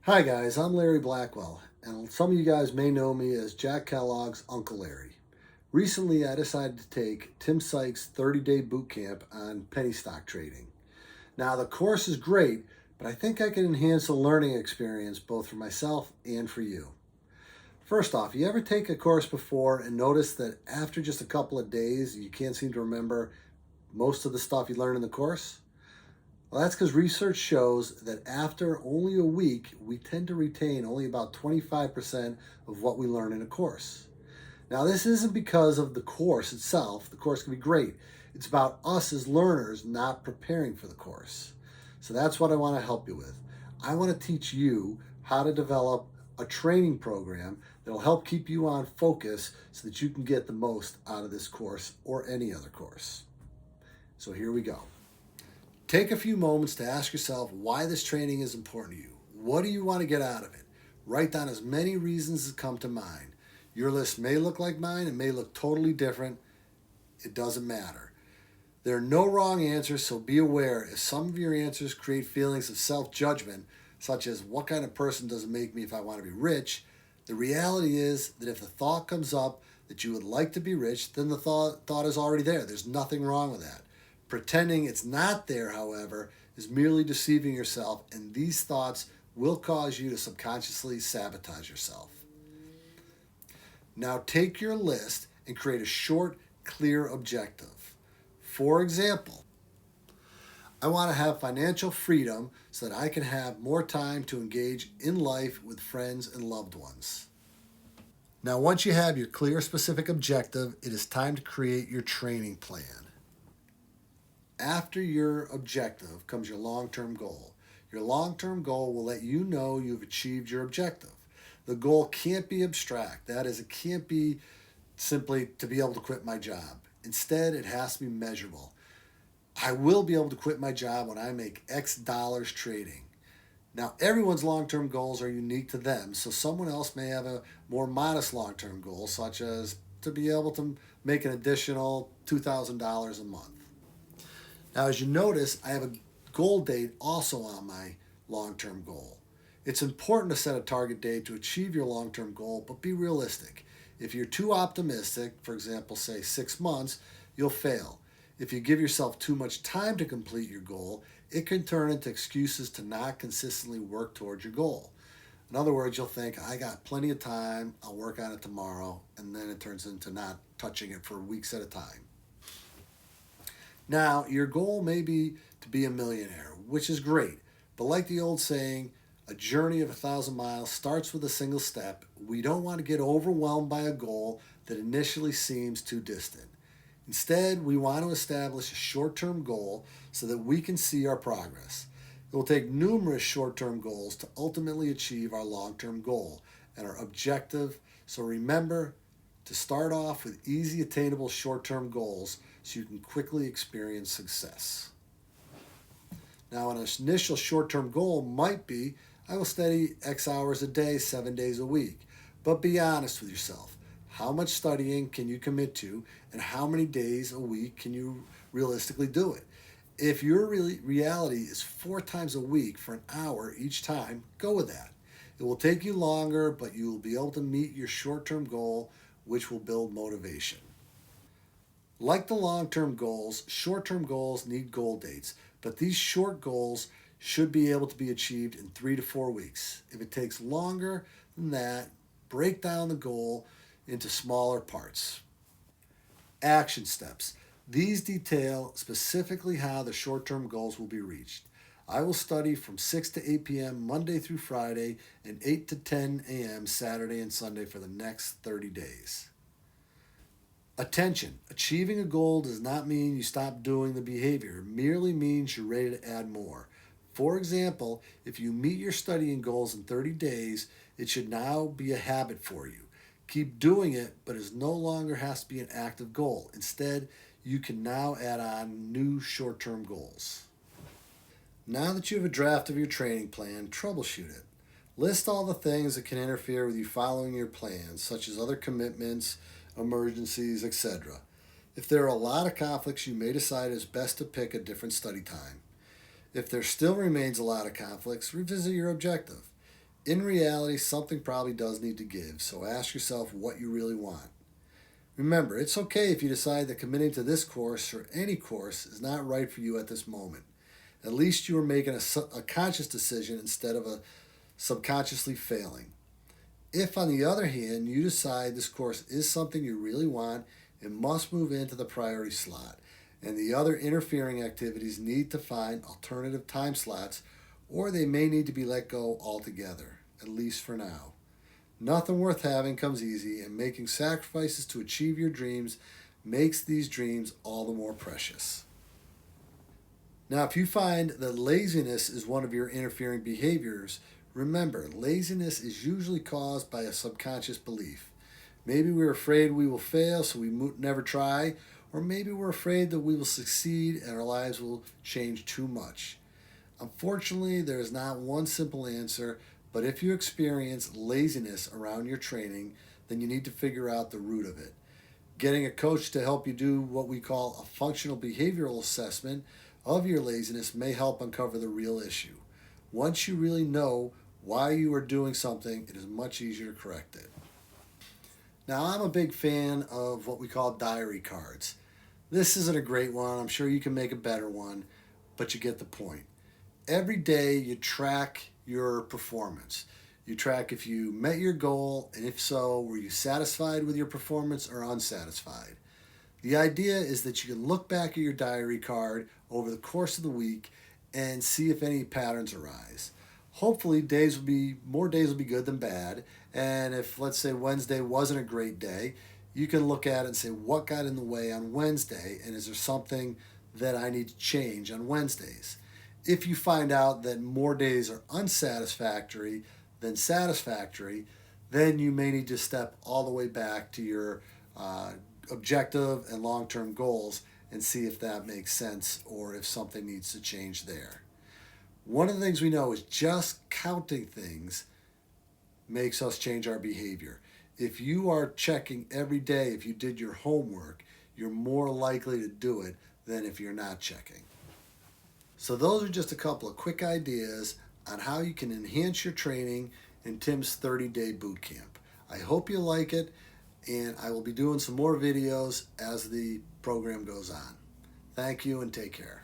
Hi guys, I'm Larry Blackwell, and some of you guys may know me as Jack Kellogg's Uncle Larry. Recently, I decided to take Tim Sykes' 30-day boot camp on penny stock trading. Now, the course is great, but I think I can enhance the learning experience both for myself and for you. First off, you ever take a course before and notice that after just a couple of days, you can't seem to remember most of the stuff you learned in the course? Well, that's because research shows that after only a week, we tend to retain only about 25% of what we learn in a course. Now, this isn't because of the course itself. The course can be great. It's about us as learners not preparing for the course. So that's what I want to help you with. I want to teach you how to develop a training program that will help keep you on focus so that you can get the most out of this course or any other course. So here we go. Take a few moments to ask yourself why this training is important to you. What do you want to get out of it? Write down as many reasons as come to mind. Your list may look like mine, it may look totally different. It doesn't matter. There are no wrong answers, so be aware if some of your answers create feelings of self-judgment, such as what kind of person does it make me if I want to be rich, the reality is that if the thought comes up that you would like to be rich, then the thought is already there. There's nothing wrong with that. Pretending it's not there, however, is merely deceiving yourself, and these thoughts will cause you to subconsciously sabotage yourself. Now take your list and create a short, clear objective. For example, I want to have financial freedom so that I can have more time to engage in life with friends and loved ones. Now, once you have your clear, specific objective, it is time to create your training plan. After your objective comes your long-term goal. Your long-term goal will let you know you've achieved your objective. The goal can't be abstract. That is, it can't be simply to be able to quit my job. Instead, it has to be measurable. I will be able to quit my job when I make X dollars trading. Now, everyone's long-term goals are unique to them, so someone else may have a more modest long-term goal, such as to be able to make an additional $2,000 a month. Now, as you notice, I have a goal date also on my long-term goal. It's important to set a target date to achieve your long-term goal, but be realistic. If you're too optimistic, for example, say 6 months, you'll fail. If you give yourself too much time to complete your goal, it can turn into excuses to not consistently work towards your goal. In other words, you'll think, I got plenty of time, I'll work on it tomorrow, and then it turns into not touching it for weeks at a time. Now, your goal may be to be a millionaire, which is great. But like the old saying, a journey of 1,000 miles starts with a single step. We don't want to get overwhelmed by a goal that initially seems too distant. Instead, we want to establish a short-term goal so that we can see our progress. It will take numerous short-term goals to ultimately achieve our long-term goal and our objective. So remember to start off with easy attainable short-term goals so you can quickly experience success. Now, an initial short-term goal might be, I will study X hours a day, 7 days a week. But be honest with yourself. How much studying can you commit to, and how many days a week can you realistically do it? If your reality is 4 times a week for an hour each time, go with that. It will take you longer, but you will be able to meet your short-term goal, which will build motivation. Like the long-term goals, short-term goals need goal dates, but these short goals should be able to be achieved in 3 to 4 weeks. If it takes longer than that, break down the goal into smaller parts. Action steps. These detail specifically how the short-term goals will be reached. I will study from 6 to 8 p.m. Monday through Friday and 8 to 10 a.m. Saturday and Sunday for the next 30 days. Attention, achieving a goal does not mean you stop doing the behavior. It merely means you're ready to add more. For example, if you meet your studying goals in 30 days, it should now be a habit for you. Keep doing it, but it no longer has to be an active goal. Instead, you can now add on new short-term goals. Now that you have a draft of your training plan, troubleshoot it. List all the things that can interfere with you following your plans, such as other commitments, emergencies, etc. If there are a lot of conflicts, you may decide it's best to pick a different study time. If there still remains a lot of conflicts, revisit your objective. In reality, something probably does need to give, so ask yourself what you really want. Remember, it's okay if you decide that committing to this course or any course is not right for you at this moment. At least you are making a conscious decision instead of a subconsciously failing. If, on the other hand, you decide this course is something you really want, it must move into the priority slot, and the other interfering activities need to find alternative time slots, or they may need to be let go altogether, at least for now. Nothing worth having comes easy, and making sacrifices to achieve your dreams makes these dreams all the more precious. Now, if you find that laziness is one of your interfering behaviors, remember, laziness is usually caused by a subconscious belief. Maybe we're afraid we will fail, so we never try, or maybe we're afraid that we will succeed and our lives will change too much. Unfortunately, there is not one simple answer, but if you experience laziness around your training, then you need to figure out the root of it. Getting a coach to help you do what we call a functional behavioral assessment of your laziness may help uncover the real issue. Once you really know why you are doing something, it is much easier to correct it. Now, I'm a big fan of what we call diary cards. This isn't a great one. I'm sure you can make a better one, but you get the point. Every day you track your performance. You track if you met your goal, and if so, were you satisfied with your performance or unsatisfied? The idea is that you can look back at your diary card over the course of the week and see if any patterns arise. Hopefully, more days will be good than bad, and if, let's say, Wednesday wasn't a great day, you can look at it and say, what got in the way on Wednesday, and is there something that I need to change on Wednesdays? If you find out that more days are unsatisfactory than satisfactory, then you may need to step all the way back to your objective and long-term goals and see if that makes sense or if something needs to change there. One of the things we know is just counting things makes us change our behavior. If you are checking every day if you did your homework, you're more likely to do it than if you're not checking. So those are just a couple of quick ideas on how you can enhance your training in Tim's 30-day boot camp. I hope you like it, and I will be doing some more videos as the program goes on. Thank you and take care.